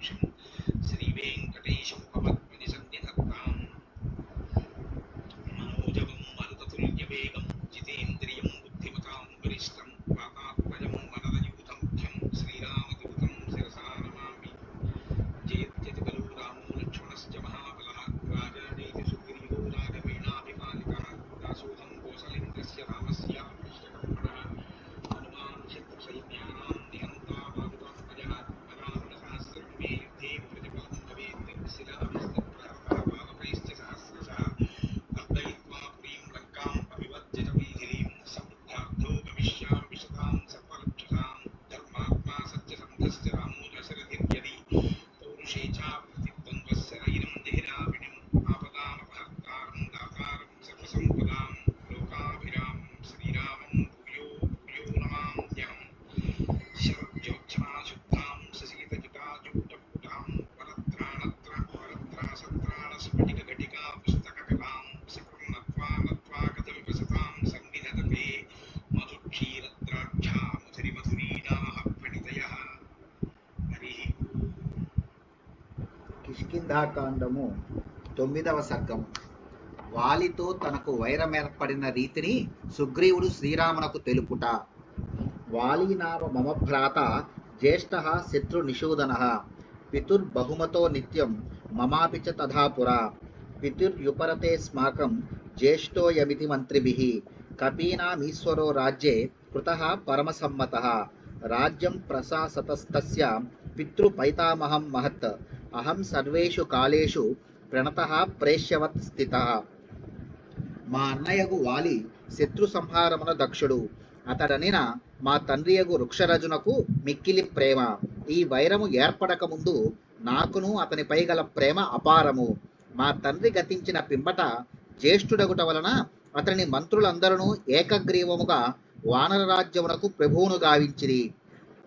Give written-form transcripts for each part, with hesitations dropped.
श्रीवेङ्कटेशं भवद्विनिसन्निधत्ताम् मनोजवं मरुततुल्यवेगं जितेन्द्रियं बुद्धिमतां वरिष्ठं वातात्मजं वनरयूथं मुख्यं श्रीरामदूतं शिरसा नमामि चेत्यति खलु रामो लक्ष्मणश्च महाबलः राजानेति सुग्रीवो राघवेणाभिपालितः दासोऽहं कौसलेन्द्रस्य रामस्य इष्टकर्मणः हनुमान् शत्रुसैन्यानां निहन्ता मारुतात्मजः रावणसहस्रं मे युद्धे प्रतिफलं भवेत् शिलाभिस्तप्रहर्ता बालकैश्च सहस्रशः अर्दयित्वा पुरीं लङ्काम् अभिवर्ज्य च वैथिरीं समुद्धार्थो भविष्यामि विशतां सर्वरक्षसां धर्मात्मा सत्यसन्धश्च रामो दशरथिर्यदि पौरुषे चाप्रतिद्वन्द्वस्य नैनं देहराविणिम् आपदामपहर्तारं दातारं सर्वसम्पदां लोकाभिरामं श्रीरामं भूयो भूयो नमाम्यहम् शरज्योत्सनाशुद्धां शशीतजटाजूटपुटां वरत्राणस्फटिकघटिका पुस्तककलां सकं नत्वा नत्वा कथविवसतां संविधत्ते मधुक्षीरद्राक्षा मधुरिमधुरीणाः प्रणितयः हरिः కిష్కింధాకాండము 9వ సర్గము. వాలితో తనకు వైరమేర్పడిన రీతిని సుగ్రీవుడు శ్రీరామునకు తెలుపుట. వాలి నామ మమ భ్రాత జ్యేష్ఠ శత్రు నిషూదన పితుర్బహుమతో నిత్యం మమాపి చ తథా పురా పితుర్యుపరతే స్మాకం జ్యేష్ఠోయమితి మంత్రిభిః కపీనామీశ్వరో రాజ్యే కృతః పరమసమ్మతః రాజ్యం ప్రశాసతస్తస్య పితృపైతామహం మహత్ అహం సర్వేషు కాలేషు ప్రణతః ప్రేష్యవత్ స్థితః. మా అన్నయ్యగు వాలి శత్రు సంహారమున దక్షుడు. అతడనిన మా తండ్రియగు వృక్షరజునకు మిక్కిలి ప్రేమ. ఈ వైరము ఏర్పడక ముందు నాకును అతనిపై గల ప్రేమ అపారము. మా తండ్రి గతించిన పింబట జ్యేష్ఠుడగుట వలన అతని మంత్రులందరూ ఏకగ్రీవముగా వానర రాజ్యమునకు ప్రభువును గావించిరి.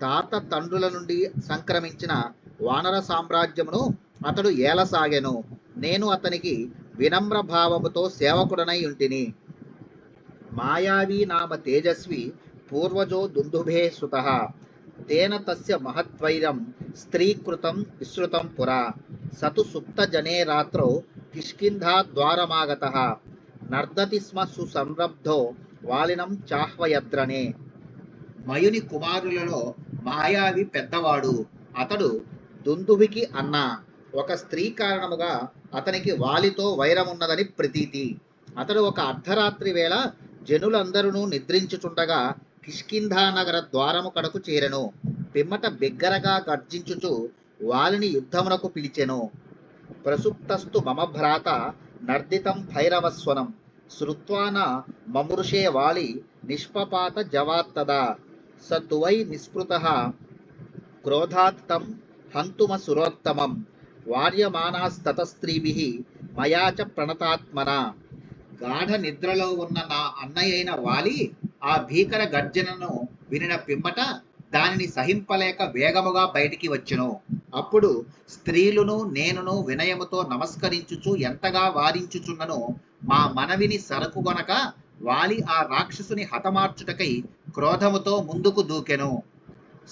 తాత తండ్రుల నుండి సంక్రమించిన వానర సామ్రాజ్యమును అతడు ఏలసాగెను. నేను అతనికి వినమ్ర భావముతో సేవకుడనై ఉంటిని. మాయావీ నామ తేజస్వి పూర్వజో దుందుభే సుతః తేన తస్య మహద్వైరం స్త్రీకృతం విశ్రుతం పురా సతు సుప్త జనే రాత్రో కిష్కింధా ద్వారమాగతః నర్దతి స్మ సుసంరబ్ధో వాలినం చాహ్వయద్రనే. మయుని కుమారులలో మాయావి పెద్దవాడు. అతడు దుందుభికి అన్న. ఒక స్త్రీ కారణముగా అతనికి వాలితో వైరమున్నదని ప్రతీతి. అతడు ఒక అర్ధరాత్రి వేళ జనులందరూ నిద్రించుచుండగా కిష్కింధా నగర ద్వారము కడకు చేరెను. పిమ్మట బిగ్గరగా గర్జించుచు వాలిని యుద్ధమునకు పిలిచెను. ప్రసుప్తస్తు మమ భ్రాత నర్దితం భైరవస్వనం శ్రుత్వాన మమృషే వాలి నిష్పపాత జవాత్తదా స తువై నిస్పృతః క్రోధాత్ తం హంతుమ సురోత్తమం వార్యమానాస్తతస్త్రీభిః మయా చ ప్రణతాత్మనా. గాఢ నిద్రలో ఉన్న నా అన్నయ్యైన వాలి ఆ భీకర గర్జనను వినిన పిమ్మట దానిని సహింపలేక వేగముగా బయటికి వచ్చెను. అప్పుడు స్త్రీలును నేనును వినయముతో నమస్కరించుచు ఎంతగా వారించుచున్నను మా మనవిని సరకుగొనక వాలి ఆ రాక్షసుని హతమార్చుటకై క్రోధముతో ముందుకు దూకెను.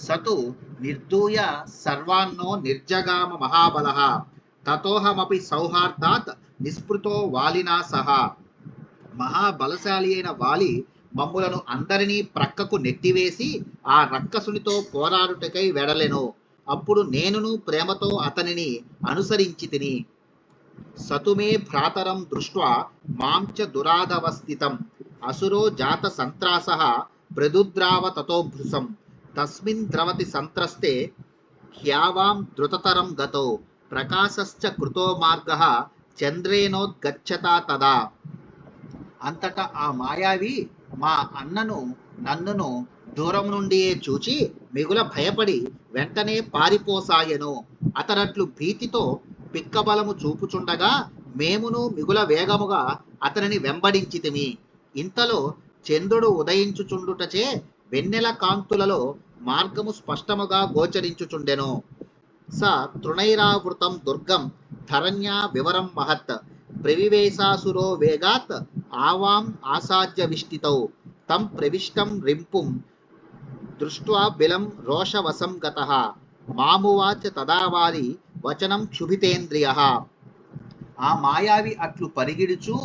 సతు నిర్దూయ సర్వాన్నో నిర్జగామ మహాబలః తతోహమపి సౌహార్దాత్ నిస్పృతో వాలినా సహా. మహాబలశాలి అయిన వాలి మమ్ములను అందరినీ ప్రక్కకు నెట్టివేసి ఆ రక్కసునితో పోరాడుటకై వెడలెను. అప్పుడు నేనును ప్రేమతో అతనిని అనుసరించి తిని. సతుమే భ్రాతరం దృష్ట్వా మాం చ దురాదవస్థితం అసురో జాత సంత్రాసః ప్రదుద్రావ తతో భృశం తస్మిన్ ద్రవతి సంత్రస్తే హ్యావాం ద్రుతతరం గతో ప్రకాశశ్చ కృతో మార్గః చంద్రేనోద్గచ్చతా తదా. అంతటా ఆ మాయావి మా అన్నను నన్నును దూరం నుండియే చూచి మిగుల భయపడి వెంటనే పారిపోసాయెను. అతనట్లు భీతితో పిక్కబలము చూపుచుండగా మేమును మిగుల వేగముగా అతనిని వెంబడించితిమి. ఇంతలో చంద్రుడు ఉదయించుచుండుటచే వెన్నెల కాంతులలో మార్గము స్పష్టముగా గోచరించుచుండెను. స తృణైరావృతం దుర్గం ధరణ్యా వివరం మహత్ ప్రవివేశాసురో వేగాత్ ఆవాం ఆసాద్య విష్టితౌ తం ప్రవిష్టం రింపుం దృష్ట్వా బిలం రోషవసం గతః మామువాచ తదా వాలి వచనం క్షుభితేంద్రియ. ఆ మాయావి అట్లు పరిగిడుచు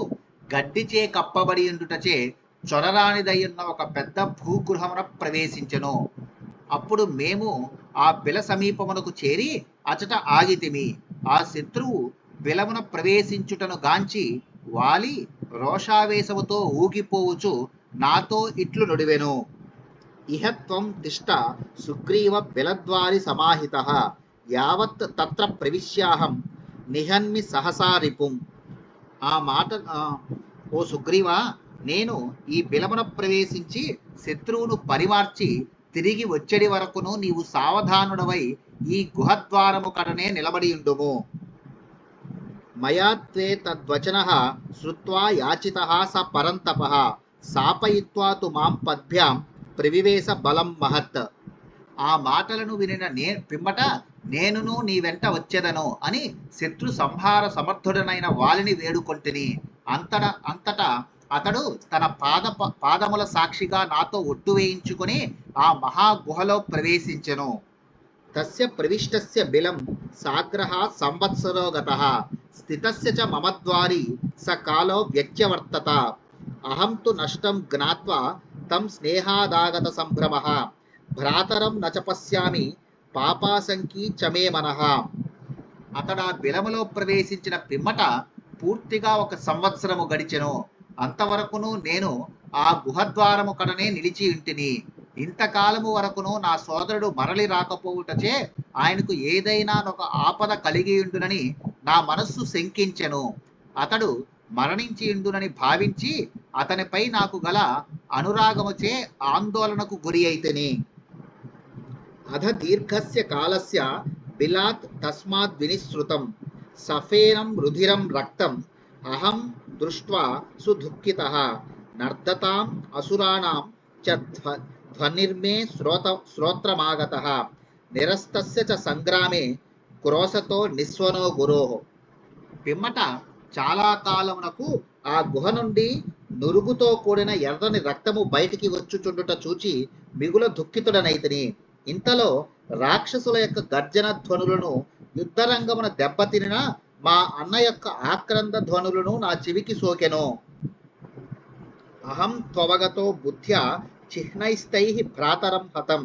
గడ్డిచే కప్పబడి ఉండుటచే చొరరానిదయ్యున్న ఒక పెద్ద భూగృహమున ప్రవేశించెను. అప్పుడు మేము ఆ బిల సమీపమునకు చేరి అచట ఆగితిమి. ఆ శత్రువు బిలమున ప్రవేశించుటను గాంచి వాలి రోషావేశముతో ఊగిపోవుచు నాతో ఇట్లు నుడివెను: ఇహ త్వం తిష్ట సుగ్రీవ బిలద్వారి సమాహితః యావత్ తత్ర ప్రవిశ్యాహం నిహన్మి సహసా రిపుం. ఆ మాట ఓ సుగ్రీవా, నేను ఈ బిలమున ప్రవేశించి శత్రువును పరిమార్చి తిరిగి వచ్చేడి వరకును నీవు సావధానుడవై ఈ గుహద్వారము కడనే నిలబడి ఉండుము. మయా త్వే తద్వచనః శ్రుత్వా యాచితః స పరంతపః శాపయిత్వా తు మాం పద్భ్యాం ప్రవివేశ బలం మహత్. ఆ మాటలను వినిన పిమ్మట నేనును నీ వెంట వచ్చేదను అని శత్రు సంహార సమర్థుడనైన వాలిని వేడుకొంటిని. అంతటా అతడు తన పాదముల సాక్షిగా నాతో ఒట్టు వేయించుకుని ఆ మహాగుహలో ప్రవేశించెను. తస్య ప్రవిష్టస్య బిలం సాగ్రహ సంవత్సరో గతః స్థితస్య చ మమ ద్వారి స కాలో వ్యత్యవర్తత. అహం తు నష్టం జ్ఞాత్వా తం స్నేహాదాగత సంభ్రమః భ్రాతరం నచ పశ్యామి పాపాశంకీ చమే మనః. అతడు ఆ బిలములో ప్రవేశించిన పిమ్మట పూర్తిగా 1 సంవత్సరము గడిచెను. అంతవరకును నేను ఆ గుహద్వారము కడనే నిలిచి ఉంటిని. ఇంతకాలము వరకును నా సోదరుడు మరలి రాకపోవుటచే ఆయనకు ఏదైనా ఒక ఆపద కలిగి ఉండునని నా మనస్సు శంకించెను. అతడు మరణించి ఉండునని భావించి అతనిపై నాకు గల అనురాగముచే ఆందోళనకు గురి అయితిని. అధ దీర్ఘస్య కాలస్య బిలాత్ తస్మాత్ వినిశ్రుతం సఫేనం రుధిరం రక్తం అహం దృష్ట్వా సుదుఃఖితః నర్దతాం అసురాణాం చ ధ్వనిర్మే శ్రోత్రమాగతః నిరస్తస్య చ సంగ్రామే క్రోశతో నిస్వనో గురోః. పిమ్మట చాలా కాలమునకు ఆ గుహ నుండి నురుగుతో కూడిన ఎర్రని రక్తము బయటికి వచ్చుచుండుట చూచి మిగుల దుఃఖితుడనైతిని. ఇంతలో రాక్షసుల యొక్క గర్జన ధ్వనులను, యుద్ధరంగమున దెబ్బతినిన మా అన్న యొక్క ఆక్రంద ధ్వనులను నా చెవికి సోకెను. అహం త్వవగతో బుద్ధ్యా చిహ్నైస్తైః భ్రాతరం హతం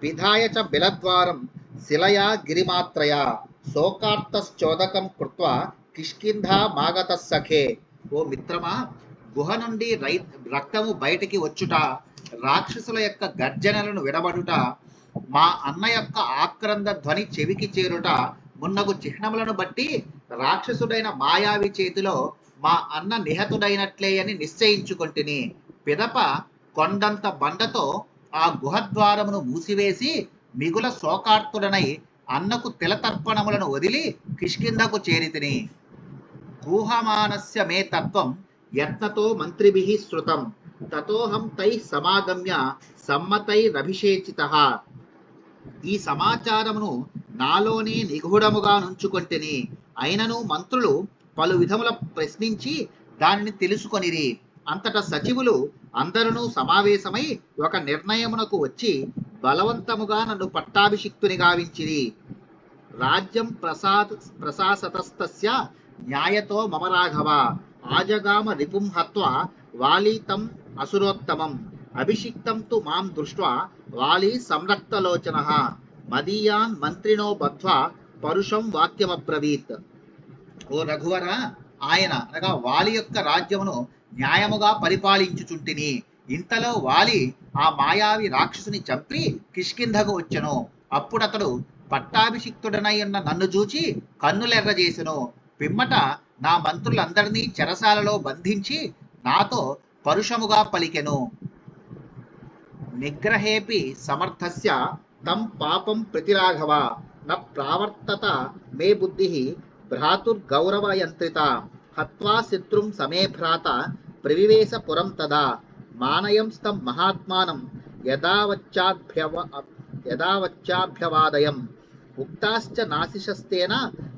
విధాయ చ బిలద్వారం శిలయా గిరిమాత్రయా శోకార్తశ్చోదకం కృత్వా కిష్కింధా మాగతః సఖే. ఓ మిత్రమా, గుహ నుండి రక్తము బయటికి వచ్చుట, రాక్షసుల యొక్క గర్జనలను విడబడుట, మా అన్న యొక్క ఆక్రంద ధ్వని చెవికి చేరుట మున్నగు చిహ్నములను బట్టి రాక్షసుడైన మాయావి చేతిలో మా అన్న నిహతుడైనట్లే అని నిశ్చయించుకొంటిని. పిదప కొండంత బండతో ఆ గుహద్వారమును మూసివేసి మిగుల శోకార్తుడనై అన్నకు తిలతర్పణములను వదిలి కిష్కింధకు చేరితిని. కూహమానస్య మే తత్వం యత్నతో మంత్రిభిః శ్రుతం తతోహం తైః సమాగమ్య సమ్మతైరభిషేచితః. ఈ సమాచారమును నాలోనే నిగూఢముగా నుంచుకొంటిని. అయినను మంత్రులు పలు విధముల ప్రశ్నించి దానిని తెలుసుకొనిరి. అంతట సచివులు అందరూ సమావేశమై ఒక నిర్ణయమునకు వచ్చి బలవంతముగా నన్ను పట్టాభిషిక్తుని గావించిరి. రాజ్యం ప్రశాసతస్తస్య న్యాయతో మమ రాఘవ ఆజగామ రిపుం హత్వా వాలీతం అసురోత్తమం అభిషిక్తం తు మాం దృష్ట్వా వాలి సంరక్తలోచనః మదీయాన్ మంత్రినో బద్ధ్వా పరుషం వాక్యమబ్రవీత్. ఓ రఘువర, ఆయన అనగా వాలి యొక్క రాజ్యమును న్యాయముగా పరిపాలించుచుంటిని. ఇంతలో వాలి ఆ మాయావి రాక్షసుని చంపి కిష్కింధకు వచ్చెను. అప్పుడతడు పట్టాభిషిక్తుడనై ఉన్న నన్ను చూచి కన్నులెర్రజేసెను. పిమ్మట నా మంత్రులందరినీ చెరసాలలో బంధించి నాతో పరుషముగా పలికెను. నిగ్రహేపి సమర్థస్య తం పాపం ప్రతిరాఘవ న ప్రావర్తత మే బుద్ధిః భ్రాతుర్గౌరవయంత్రిత హత్వా శత్రుం సమే భ్రాత ప్రవివేశ పురం తదా మానయంస్తం మహాత్మానం యదావచ్చాభ్యవాదయం ఉక్తాశ్చ నాశిషస్తేన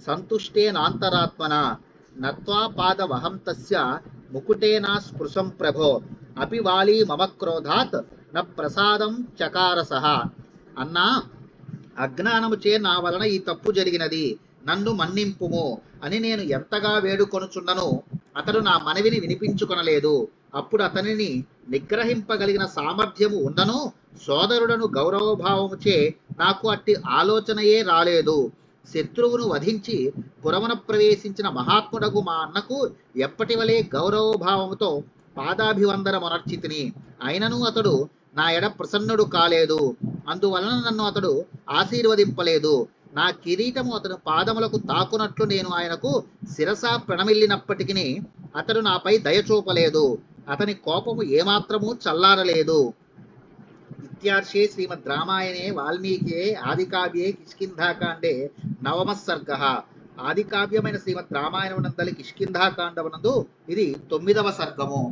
సంతుష్టేనాంతరాత్మన నత్వా పాదవహం తస్య ముకుటేనా స్పృశం ప్రభో అపి వాలి మమ క్రోధాత్ న ప్రసాదం చకారసః. అన్నా, అజ్ఞానముచే నా వలన ఈ తప్పు జరిగినది, నన్ను మన్నింపుము అని నేను ఎంతగా వేడుకొనుచున్నను అతడు నా మనవిని వినిపించుకొనలేదు. అప్పుడు అతనిని నిగ్రహింపగలిగిన సామర్థ్యము ఉండను సోదరుడను గౌరవభావముచే నాకు అట్టి ఆలోచనయే రాలేదు. శత్రువును వధించి పురమున ప్రవేశించిన మహాత్ముడగు మా అన్నకు ఎప్పటి వలె గౌరవభావముతో పాదాభివందనమునర్చితిని. అయినను అతడు నా ఎడ ప్రసన్నుడు కాలేదు. అందువలన నన్ను అతడు ఆశీర్వదింపలేదు. నా కిరీటము అతని పాదములకు తాకునట్లు నేను ఆయనకు శిరస ప్రణమిల్లినప్పటికీ అతడు నాపై దయచూపలేదు. అతని కోపము ఏమాత్రము చల్లారలేదు. ఇత్యార్షే శ్రీమద్ రామాయణే వాల్మీకియే ఆదికావ్యే కిష్కింధాకాండే నవమ సర్గః. ఆదికావ్యమైన శ్రీమద్ రామాయణమునందలి కిష్కింధాకాండమునందు ఇది 9వ సర్గము.